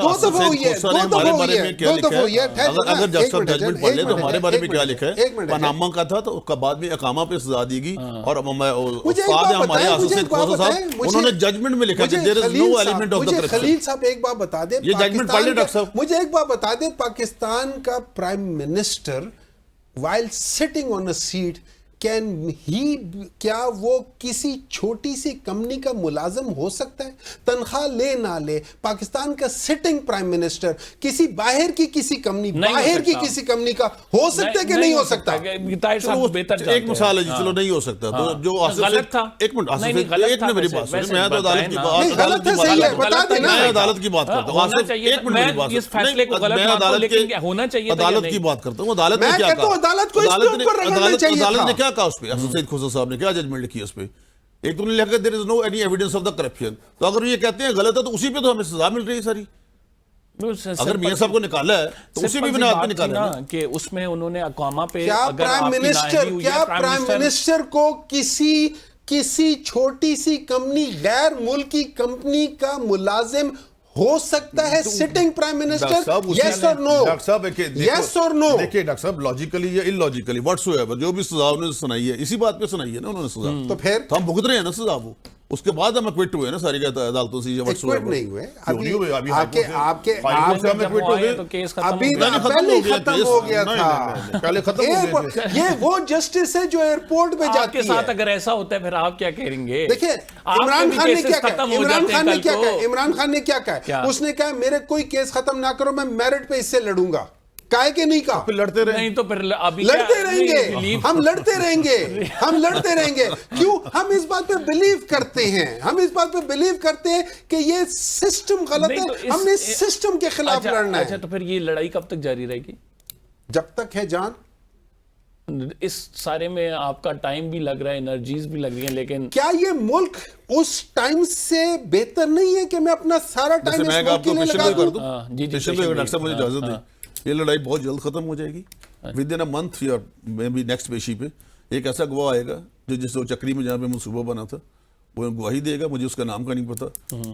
2 دفعہ ہوئی ہے, 2 دفعہ ہوئی ہے. اگر جج صاحب ججمنٹ پڑھ لے تو ہمارے بارے میں کیا لکھا ہے, پاناما کا تھا تو اس کا بعد میں اقامہ پہ سزا دی گئی, اور استاد ہیں ہمارے آصف کھوسہ صاحب, انہوں نے ججمنٹ میں لکھا کہ there is no element of the corruption. خلیل صاحب ایک بات بتا دیں, یہ ججمنٹ پڑھ لیں ڈاکٹر صاحب. مجھے ایک بات بتا دیں, پاکستان کا prime minister while sitting on a seat, کیا وہ کسی چھوٹی سی کمپنی کا ملازم ہو سکتا ہے؟ تنخواہ لے نہ لے, پاکستان کا سٹنگ پرائم منسٹر کسی باہر کی کسی کمپنی, باہر کی کسی کمپنی کا ہو سکتا ہے کہ نہیں ہو سکتا؟ ایک مثال ہے جی, چلو نہیں ہو سکتا, تو جو غلط تھا. ایک منٹ ایک نے میری بات سنی, میں تو عدالت کی بات کرتا ہوں, عدالت کی بات کرتا ہوں. عدالت نے کیا کہا, عدالت نے کیا کہا اس پہ, سید کھوسہ صاحب نے کیا ججمنٹ لکھی اس پہ؟ ایک تو نے لکھا there is no any evidence of the corruption. تو اگر یہ کہتے ہیں غلط ہے تو اسی پہ تو ہمیں سزا مل رہی ہے ساری. اگر میاں صاحب کو نکالا ہے تو اسی بھی بنیاد پہ نکالا ہے کہ اس میں انہوں نے اقامہ پہ کیا پرائم منسٹر کو کسی چھوٹی سی کمپنی غیر ملکی کمپنی کا ملازم ہو سکتا ہے سٹنگ پرائم منسٹر؟ یس اور نو، یس اور نو. دیکھیں ڈاکٹر صاحب لاجیکلی یا ان لاجیکلی واٹس ایور جو بھی سزا انہوں نے سنائی ہے اسی بات پہ سنائی ہے نا انہوں نے سزا، تو پھر ہم بھگت رہے ہیں نا سزا، وہ اس کے بعد ہم اکوٹ ہوئے نا ساری عدالتوں سے. ایکوٹ نہیں ہوئے ابھی پہلے ختم ہو گیا تھا، پہلے ختم ہو گیا. یہ وہ جسٹس ہے جو ایئرپورٹ پہ جاتی ہے. ساتھ اگر ایسا ہوتا ہے پھر آپ کیا کہیں گے؟ دیکھیں عمران خان نے کیا کہا، عمران خان نے کیا کہا، اس نے کہا میرے کوئی کیس ختم نہ کرو، میں میرٹ پہ اس سے لڑوں گا. کائے کہ نہیں کہا؟ لڑتے رہیں نہیں تو پھر ابھی لڑتے رہیں گے، ہم لڑتے رہیں گے، ہم لڑتے رہیں گے. کیوں؟ ہم اس بات پہ بلیو کرتے ہیں، ہم اس بات پہ بلیو کرتے ہیں کہ یہ سسٹم غلط ہے، ہم نے سسٹم کے خلاف لڑنا ہے. اچھا تو پھر یہ لڑائی کب تک جاری رہے گی؟ جب تک ہے جان. اس سارے میں آپ کا ٹائم بھی لگ رہا ہے، انرجیز بھی لگ رہی ہیں، لیکن کیا یہ ملک اس ٹائم سے بہتر نہیں ہے کہ میں اپنا سارا ٹائم اس ملک کے لیے لگا دوں؟ جی ڈاکٹر صاحب مجھے اجازت دیں، یہ لڑائی بہت جلد ختم ہو جائے گی. ود ان اے منتھ یا میں بھی نیکسٹ پیشی پہ ایک ایسا گواہ آئے گا جو جس چکری میں جہاں پہ منصوبہ بنا تھا وہ گواہی دے گا، مجھے اس کا نام کا نہیں پتا،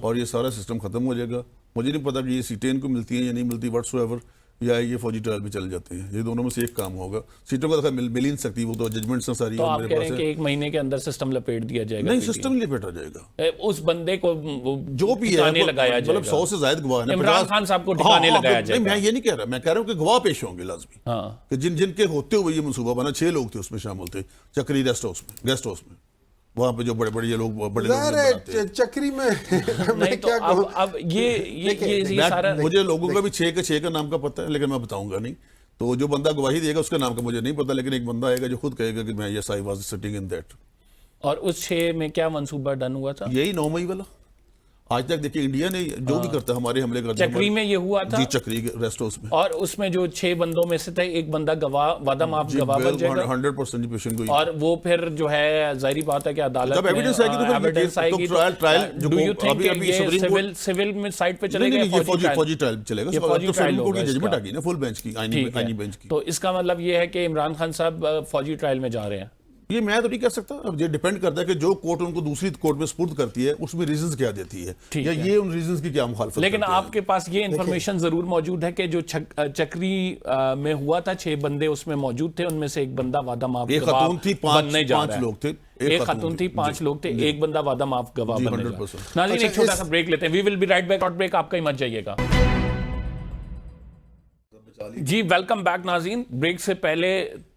اور یہ سارا سسٹم ختم ہو جائے گا. مجھے نہیں پتا کہ یہ سیٹیں ان کو ملتی ہیں یا نہیں ملتی واٹس ایور، یا یہ فوجی ٹرائل پہ چل جاتے ہیں. یہ دونوں میں سے ایک کام ہوگا. سیٹوں کا مل ہی نہیں سکتی، وہ تو ججمنٹس ہیں ساری. تو آپ کہہ رہے ہیں کہ ایک مہینے کے اندر سسٹم لپیٹ دیا جائے گا؟ نہیں، سسٹم نہیں لپیٹا جائے گا. اس بندے کو جو بھی ہے لگایا جائے مطلب 100 سے زائد گواہ ہیں. عمران خان صاحب کو ٹھکانے لگایا جائے گا. میں یہ نہیں کہہ رہا، میں کہہ رہا ہوں کہ گواہ پیش ہوں گے لازمی، کہ جن کے ہوتے ہوئے یہ منصوبہ بنا. 6 لوگ تھے اس میں شامل تھے چکری گیسٹ ہاؤس میں وہاں پہ جو بڑے بڑے یہ لوگ بڑے چکری میں. اب یہ سارا مجھے لوگوں کا بھی 6 کے 6 کا نام کا پتہ ہے، لیکن میں بتاؤں گا نہیں. تو جو بندہ گواہی دے گا اس کا نام کا مجھے نہیں پتا، لیکن ایک بندہ آئے گا جو خود کہے گا کہ میں yes I was sitting in that. اور اس 6 میں کیا منصوبہ ڈن ہوا تھا؟ یہی 9 مئی والا. آج تک دیکھیں انڈیا نے جو بھی کرتا ہے ہمارے حملے کرتے ہیں. چکری میں یہ ہوا تھا؟ جی چکری ریسٹ ہاؤس میں. اور اس میں جو 6 بندوں میں سے تھے ایک بندہ گواہ وعدہ معاف گواہ بن جائے گا 100% پیشن گوئی. اور وہ پھر جو ہے ظاہری بات ہے کہ عدالت جب ایویڈنس آئے گی تو پھر ٹرائل جو ابھی سول میں سائٹ پہ چلے گا، یہ فوجی ٹرائل چلے گا. سپریم کورٹ کی ججمنٹ آ گئی نا فل بینچ کی، آئینی بینچ کی. تو اس کا مطلب یہ ہے کہ عمران خان صاحب فوجی ٹرائل میں جا رہے ہیں. یہ میں تو نہیں کہہ سکتا، اب یہ ڈیپینڈ کرتا ہے کہ جو کورٹ ان کو دوسری کورٹ میں سپرد کرتی ہے اس میں ریزنز کیا دیتی ہے، یا یہ ان ریزنز کی کیا مخالفت. لیکن آپ کے پاس یہ انفارمیشن ضرور موجود ہے کہ جو چکری میں ہوا تھا 6 بندے اس میں موجود تھے، ان میں سے ایک بندہ وعدہ معاف گواہ بننے جا رہا ہے. 5 لوگ تھے، ایک خاتون تھی، 5 لوگ تھے، ایک بندہ وعدہ معاف گواہ بننے جا رہا ہے. ناظرین ایک چھوٹا سا بریک لیتے ہیں. We will be right back. Break آپ کا ہی مت جائیے گا. جی ویلکم بیک ناظرین. بریک سے پہلے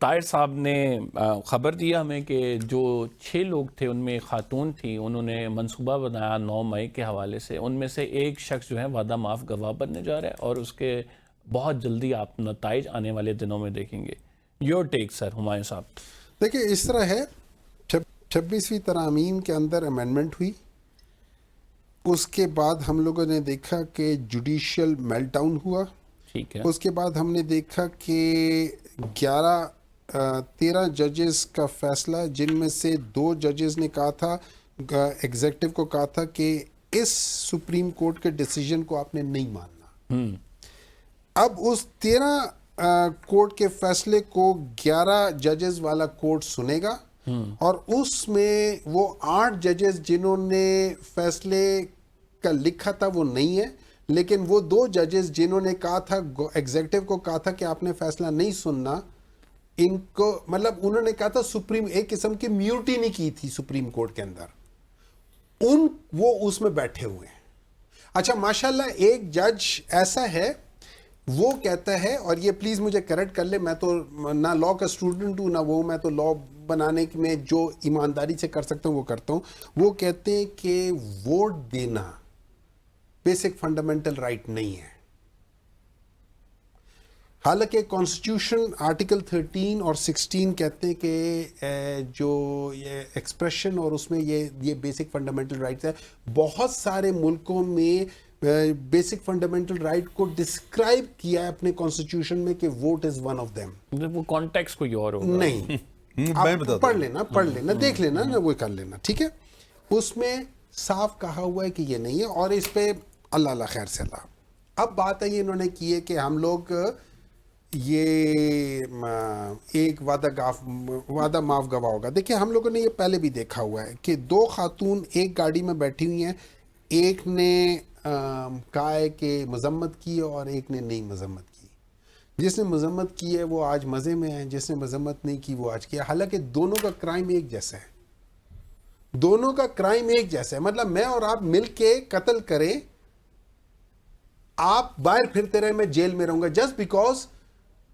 طاہر صاحب نے خبر دیا ہمیں کہ جو 6 لوگ تھے ان میں خاتون تھی، انہوں نے منصوبہ بنایا 9 مئی کے حوالے سے. ان میں سے ایک شخص جو ہے وعدہ معاف گواہ بننے جا رہا ہے اور اس کے بہت جلدی آپ نتائج آنے والے دنوں میں دیکھیں گے. یور ٹیک سر ہمایوں صاحب. دیکھیں اس طرح ہے، 26ویں ترامیم کے اندر امینڈمنٹ ہوئی، اس کے بعد ہم لوگوں نے دیکھا کہ جوڈیشل میلٹ ڈاؤن ہوا. ٹھیک ہے. اس کے بعد ہم نے دیکھا کہ 13 ججز کا فیصلہ، جن میں سے 2 ججز نے کہا تھا، ایگزیکٹو کو کہا تھا کہ اس سپریم کورٹ کے ڈیسیجن کو آپ نے نہیں ماننا. اب اس 13 کورٹ کے فیصلے کو 11 ججز والا کورٹ سنے گا، اور اس میں وہ 8 ججز جنہوں نے فیصلے کا لکھا تھا وہ نہیں ہے، لیکن وہ 2 ججز جنہوں نے کہا تھا، ایگزیکٹو کو کہا تھا کہ آپ نے فیصلہ نہیں سننا، ان کو مطلب انہوں نے کہا تھا سپریم ایک قسم کی میوٹینی کی تھی سپریم کورٹ کے اندر، وہ اس میں بیٹھے ہوئے ہیں. اچھا ماشاءاللہ ایک جج ایسا ہے وہ کہتا ہے، اور یہ پلیز مجھے کریکٹ کر لے، میں تو نہ لاء کا اسٹوڈنٹ ہوں نہ وہ، میں تو لاء بنانے میں جو ایمانداری سے کر سکتا ہوں وہ کرتا ہوں. وہ کہتے ہیں کہ ووٹ دینا بیسک فنڈامنٹل رائٹ نہیں ہے. حالانکہ کانسٹیٹیوشن آرٹیکل 13 اور 16 کہتے ہیں کہ جو یہ ایکسپریشن اور اس میں یہ بیسک فنڈامنٹل رائٹس ہے. بہت سارے ملکوں میں بیسک فنڈامنٹل رائٹ کو ڈسکرائب کیا ہے اپنے کانسٹیٹیوشن میں کہ vote is one of them. وہ کانٹیکسٹ کوئی اور ہوگا. نہیں پڑھ لینا دیکھ لینا نا، وہ کر لینا ٹھیک ہے. اس میں صاف کہا ہوا ہے کہ یہ نہیں ہے، اور اس پہ اللہ خیر سے اللہ. اب بات ہے یہ انہوں نے کی ہے کہ ہم لوگ یہ ایک وعدہ معاف گواہ ہوگا. دیکھیں ہم لوگوں نے یہ پہلے بھی دیکھا ہوا ہے کہ دو خاتون ایک گاڑی میں بیٹھی ہوئی ہیں, ایک نے کہا ہے کہ مذمت کی اور ایک نے نہیں مذمت کی. جس نے مذمت کی ہے وہ آج مزے میں ہے, جس نے مذمت نہیں کی وہ آج کیا. حالانکہ دونوں کا کرائم ایک جیسا ہے, دونوں کا کرائم ایک جیسا ہے. مطلب میں اور آپ مل کے قتل کریں, آپ باہر پھرتے رہے میں جیل میں رہوں گا جسٹ بیکاز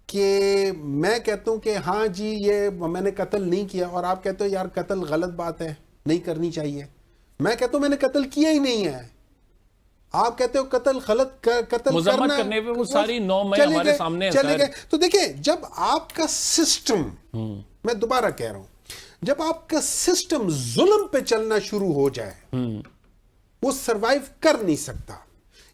کہ میں کہتا ہوں کہ ہاں جی یہ میں نے قتل نہیں کیا, اور آپ کہتے ہو یار قتل غلط بات ہے نہیں کرنی چاہیے. میں کہتا ہوں میں نے قتل کیا ہی نہیں ہے, آپ کہتے ہو قتل غلط, قتل مذمت کرنے پہ وہ ساری نومیں ہمارے سامنے چلے گئے. تو دیکھیں جب آپ کا سسٹم, میں دوبارہ کہہ رہا ہوں, جب آپ کا سسٹم ظلم پہ چلنا شروع ہو جائے وہ سروائیو کر نہیں سکتا.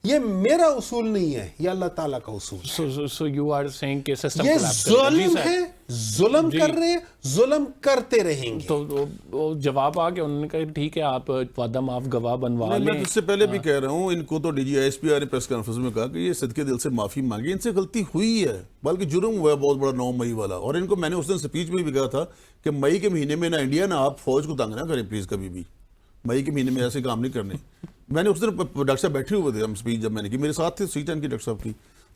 یہ میرا اصول نہیں ہے, یہ اللہ تعالیٰ کا اصول ہے. So you are saying کہ سسٹم یہ ظلم ہے, ظلم کر رہے ہیں, ظلم کرتے رہیں گے. تو جواب آ گیا, انہوں نے کہا ٹھیک ہے آپ وعدہ معاف گواہ بنوا لیں. میں اس سے پہلے بھی کہہ رہا ہوں, ان کو تو D G S P R نے پریس کانفرنس میں کہا کہ یہ صدقے دل سے معافی مانگی, ان سے غلطی ہوئی ہے بلکہ جرم ہوا ہے بہت بڑا 9 مئی والا. اور ان کو میں نے اس دن سپیچ میں بھی کہا تھا کہ مئی کے مہینے میں نہ انڈیا نہ آپ فوج کو تنگ نہ کریں پلیز کبھی بھی, مئی کے مہینے میں ایسے کام نہیں کرنے. میں نے اس دن ڈاکٹر صاحب بیٹھے ہوئے تھے, ہم سپیچ جب میں نے کی, میرے ساتھ تھے سی-10 کی ڈاکٹر صاحب کی.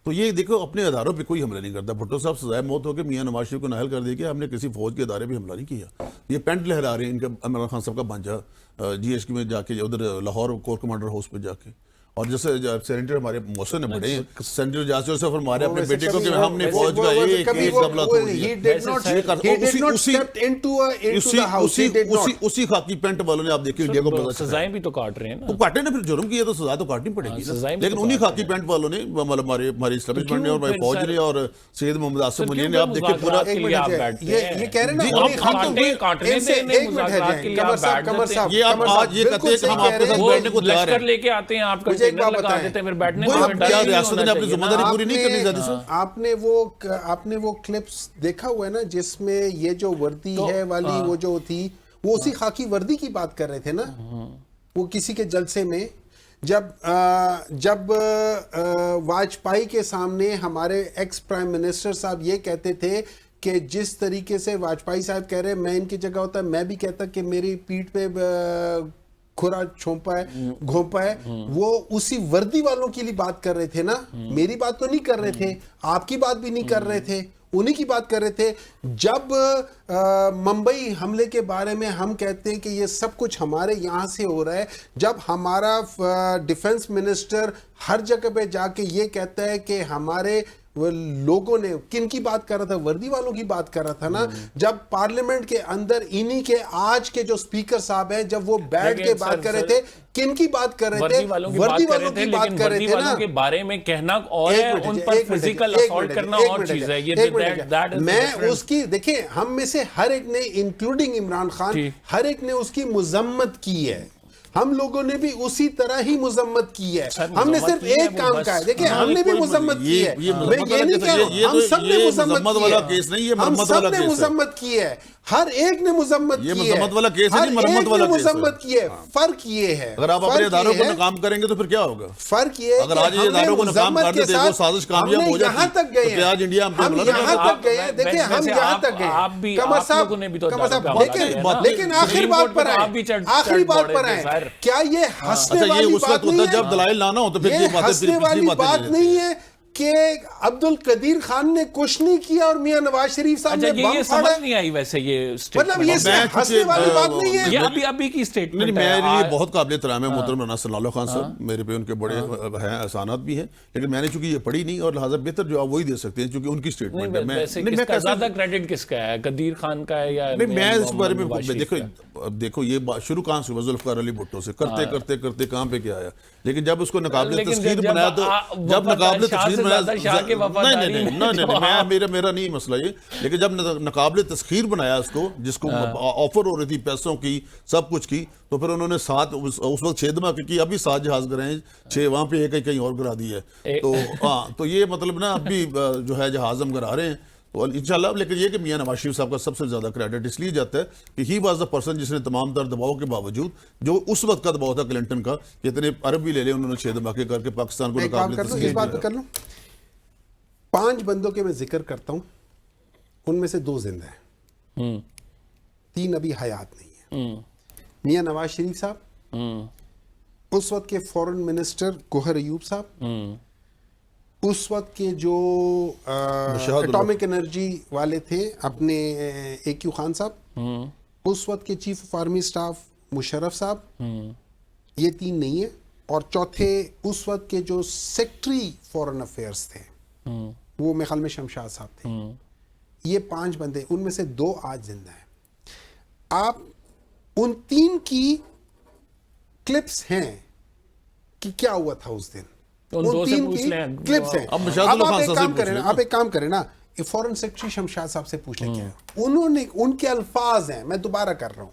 تو یہ دیکھو اپنے اداروں پہ کوئی حملہ نہیں کرتا. بھٹو صاحب سزائے موت ہو کے میاں نواز شریف کو نااہل کر دیا کہ ہم نے کسی فوج کے ادارے پہ حملہ نہیں کیا. یہ پینٹ لہرا رہے ہیں ان کا عمران خان صاحب کا بانجا جی ایس کی میں جا کے ادھر لاہور کور کمانڈر ہاؤس پہ جا کے. اور جیسے سینیٹر ہمارے محسن ہیں بڑے ہیں, سینیٹر جاسر صاحب ہمارے اپنے بیٹے کو کہ ہم نے فوج کا ایک حملہ توڑ دیا. اسی خاکی پینٹ والوں نے آپ دیکھیں انڈیا کو بدلا. سزائیں بھی تو کاٹ رہے ہیں نا, تو کاٹے نا, پھر جرم کیا تو سزا تو کاٹنی پڑے گی. لیکن انہی خاکی پینٹ والوں نے ہماری اسٹیبلشمنٹ نے اور ہماری فوج نے اور سید محمد آصف علی نے, آپ دیکھیں پورا یہ کہہ رہے ہیں نا یہ آپ آج یہ کہتے ہیں کہ ہم آپ کے ساتھ بیٹھنے کو تیار ہیں. لے کے آتے ہیں آپ کنٹینر لگا دیتے ہیں, پھر بیٹھنے کیا ریاست نے اپنی ذمہ داری پوری نہیں کرنی چاہتی سر؟ آپ نے وہ کلپس دیکھا ہوا ہے نا جس میں یہ جو وردی ہے والی وہ جو تھی, وہ اسی خاکی وردی کی بات کر رہے تھے نا, وہ کسی کے جلسے میں جب واجپئی کے سامنے ہمارے ایکس پرائم منسٹر صاحب یہ کہتے تھے کہ جس طریقے سے واجپئی صاحب کہہ رہے میں ان کی جگہ ہوتا میں بھی کہتا کہ میری پیٹھ پہ کھرا چھونپا ہے, گھونپا ہے. وہ اسی وردی والوں کے لیے بات کر رہے تھے نا, میری بات تو نہیں کر رہے تھے, آپ کی بات بھی نہیں کر رہے تھے, انہی کی بات کر رہے تھے. جب ممبئی حملے کے بارے میں ہم کہتے ہیں کہ یہ سب کچھ ہمارے یہاں سے ہو رہا ہے, جب ہمارا ڈیفنس منسٹر ہر جگہ پہ جا کے یہ کہتا ہے کہ ہمارے لوگوں نے, کن کی بات کر رہا تھا, وردی والوں کی بات کر رہا تھا نا. جب پارلیمنٹ کے اندر انہی کے آج کے جو سپیکر صاحب ہیں جب وہ بیٹھ کے بات کر رہے تھے, کن کی بات کر رہے تھے, وردی والوں کی بات کر رہے تھے نا. کے بارے میں کہنا اور ہے, ان پر فزیکل اسالٹ کرنا اور چیز ہے. یہ میں اس کی دیکھیں, ہم میں سے ہر ایک نے انکلوڈنگ عمران خان ہر ایک نے اس کی مذمت کی ہے. ہم لوگوں نے بھی اسی طرح ہی مذمت کی ہے. ہم نے صرف ایک کام کا ہے, دیکھیں ہم نے بھی مذمت کی ہے. میں یہ نہیں کہہ رہا ہوں, ہم سب نے مذمت کی ہے, ہم سب نے مذمت کی ہے, ہر ایک نے مذمت کی ہے, ہر ایک نے مذمت کی ہے. فرق یہ ہے, اگر آپ اپنے اداروں کو ناکام کریں گے تو پھر کیا ہوگا؟ فرق یہ ہے اگر آج یہ اداروں کو ناکام کر دیتے وہ سازش کامیاب ہو جاتی, یہاں تک گئے ہیں, آج انڈیا ہم یہاں تک گئے ہیں. دیکھیں ہم یہاں تک گئے, قمر صاحب لیکن آخری بات پر آئیں, کیا یہ ہنسنے والی بات نہیں ہے, جب دلائل لانا ہو تو پھر یہ ہنسنے والی بات نہیں ہے کہ عبد القدیر خان نے کچھ نہیں کیا اور میاں نواز شریف صاحب نے بم سمجھ نہیں آئی ویسے یہ مطلب یہ ہنسنے والی بات نہیں ہے. یہ ابھی کی سٹیٹمنٹ ہے. میرے لیے بہت قابل احترام ہے محترم رانا صلی اللہ خان صاحب, میرے پہ ان کے بڑے ہیں احسانات بھی ہیں, لیکن میں نے چونکہ یہ پڑھی نہیں اور لہٰذا بہتر جواب وہی دے سکتے ہیں چونکہ ان کی سٹیٹمنٹ ہے. میں زیادہ کریڈٹ کس کا ہے, قدیر خان کا ہے یا نہیں؟ میں اس بارے میں دیکھو یہ شروع کہاں سے ذوالفقار علی بھٹو سے کرتے کرتے کرتے کہاں پہ کیا آیا, لیکن جب اس کو ناقابل تسخیر بنایا تو جب ناقابل تسخیر بنایا نہیں, میرا نہیں مسئلہ یہ, لیکن جب ناقابل تسخیر بنایا اس کو, جس کو آفر ہو رہی تھی پیسوں کی سب کچھ کی, تو پھر انہوں نے 7 اس وقت 6 دھماکے کی, ابھی 7 جہاز گرائے ہیں, 6 وہاں پہ ایک کہیں اور گرا دی ہے. تو یہ مطلب نا اب بھی جو ہے جہاز ہم گرا رہے ہیں. تو انشاءاللہ. لیکن یہ کہ میاں نواز شریف صاحب کا سب سے زیادہ کریڈٹ اس لیے جاتا ہے کہ ہی واز دا پرسن جس نے تمام تر دباؤ کے باوجود, جو اس وقت کا دباؤ تھا کلنٹن کا, اتنے عرب بھی لے لے انہوں نے 6 دھماکے کر کے پاکستان کو ناکام اس بات پہ کر لوں. 5 بندوں کے میں ذکر کرتا ہوں, ان میں سے 2 زندہ ہیں, 3 ابھی حیات نہیں ہیں. میاں نواز شریف صاحب, اس وقت کے فورن منسٹر گوہر ایوب صاحب, اس وقت کے جو اٹامک انرجی والے تھے اپنے اے کیو خان صاحب, اس وقت کے chief of army staff Musharraf صاحب, یہ 3 نہیں ہیں. اور چوتھے اس وقت کے جو سیکٹری فورن افیئرس تھے, وہ میرے خیال میں شمشاد صاحب تھے. یہ 5 بندے, ان میں سے 2 آج زندہ ہیں. آپ ان 3 کی کلپس ہیں کہ کیا ہوا تھا اس دن, ان 3 کی کلپس ہیں. آپ ایک کام کریں نا, فورن سیکٹری شمشاد صاحب سے پوچھ لیں کیا انہوں نے, ان کے الفاظ ہیں, میں دوبارہ کر رہا ہوں,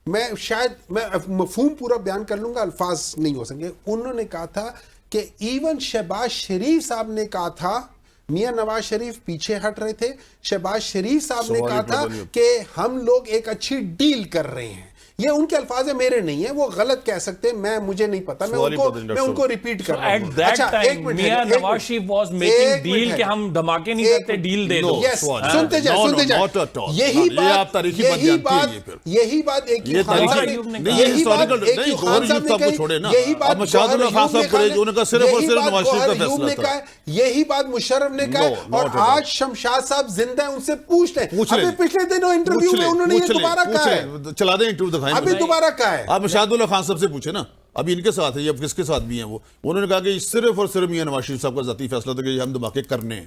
میں شاید میں مفہوم پورا بیان کر لوں گا, الفاظ نہیں ہو سکیں. انہوں نے کہا تھا کہ ایون شہباز شریف صاحب نے کہا تھا, میاں نواز شریف پیچھے ہٹ رہے تھے, شہباز شریف صاحب نے کہا تھا کہ ہم لوگ ایک اچھی ڈیل کر رہے ہیں. یہ ان کے الفاظ ہیں, میرے نہیں ہیں, وہ غلط کہہ سکتے ہیں, مجھے نہیں پتا, میں ان کو ریپیٹ کر رہا ہوں. اچھا, ایک minute, Mian Nawaz Sharif was making deal کہ ہم دھماکے نہیں کرتے, ڈیل دے دو. سنتے جائیں, یہی بات یہی بات ایک ہی خان صاحب نے, یہی بات یہی بات مشرف نے کہا, اور آج شمشاد صاحب زندہ ہیں, ان سے پوچھ لیں. پچھلے دنوں انٹرویو میں انہوں نے یہ دوبارہ کہا ہے, چلا دیں انٹرویو دکھائیں, ابھی دوبارہ کہا ہے. آپ مشاہد اللہ خان صاحب سے پوچھیں نا, ابھی ان کے ساتھ ہے یا کس کے ساتھ بھی ہیں وہ, انہوں نے کہا کہ صرف اور صرف میاں نواز شریف صاحب کا ذاتی فیصلہ تھا کہ ہم دھماکے کرنے ہیں,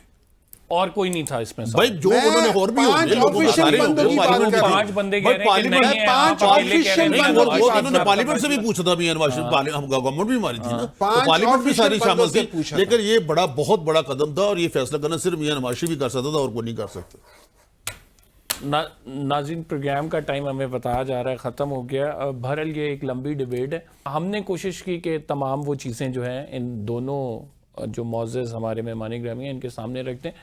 اور کوئی نہیں تھا اس میں. بھائی جو انہوں نے اور بھی پانچ بندے کہہ رہے ہیں کہ نہیں ہے, آپ اکیلے کہہ رہے ہیں. انہوں نے پارلیمنٹ سے بھی پوچھا تھا میاں نواز شریف, گورنمنٹ بھی ہماری تھی نا, پارلیمنٹ بھی ساری شامل تھی. لیکن یہ بہت بڑا قدم تھا, اور یہ فیصلہ کرنا صرف میاں نواز شریف ہی کر سکتا تھا, اور کوئی نہیں کر سکتا. ناظرین, پروگرام کا ٹائم ہمیں بتایا جا رہا ہے ختم ہو گیا. بہرحال یہ ایک لمبی ڈیبیٹ ہے. ہم نے کوشش کی کہ تمام وہ چیزیں جو ہیں ان دونوں جو معزز ہمارے مہمان گرامی ہیں ان کے سامنے رکھتے ہیں.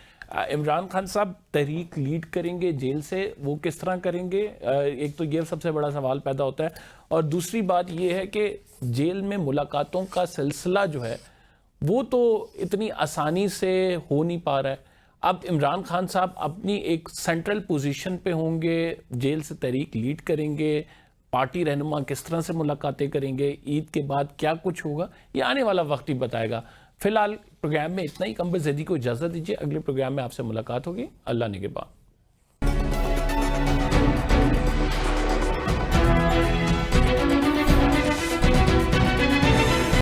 عمران خان صاحب تحریک لیڈ کریں گے جیل سے, وہ کس طرح کریں گے؟ ایک تو یہ سب سے بڑا سوال پیدا ہوتا ہے, اور دوسری بات یہ ہے کہ جیل میں ملاقاتوں کا سلسلہ جو ہے وہ تو اتنی آسانی سے ہو نہیں پا رہا ہے. اب عمران خان صاحب اپنی ایک سینٹرل پوزیشن پہ ہوں گے, جیل سے تحریک لیڈ کریں گے, پارٹی رہنما کس طرح سے ملاقاتیں کریں گے, عید کے بعد کیا کچھ ہوگا, یہ آنے والا وقت ہی بتائے گا. فی الحال پروگرام میں اتنا ہی. قمبر زیدی کو اجازت دیجیے, اگلے پروگرام میں آپ سے ملاقات ہوگی. اللہ نگہبان.